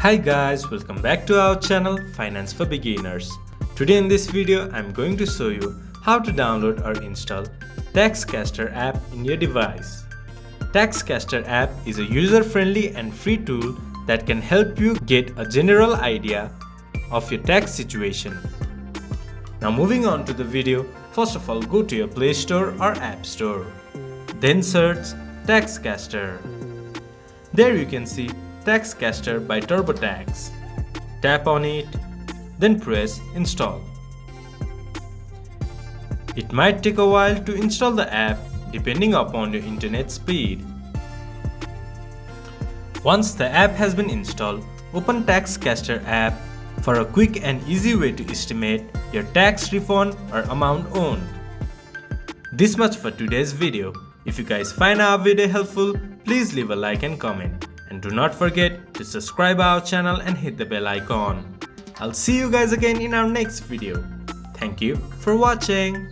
Hi guys, welcome back to our channel Finance for Beginners. Today in this video I'm going to show you how to download or install Taxcaster app in your device. Taxcaster app is a user-friendly and free tool that can help you get a general idea of your tax situation. Now moving on to the video, first of all go to your Play Store or App Store. Then search Taxcaster. There you can see Taxcaster by TurboTax. Tap on it, then press install. It might take a while to install the app depending upon your internet speed. Once the app has been installed, open Taxcaster app for a quick and easy way to estimate your tax refund or amount owed. This much for today's video. If you guys find our video helpful, please leave a like and comment. And do not forget to subscribe our channel and hit the bell icon. I'll see you guys again in our next video. Thank you for watching.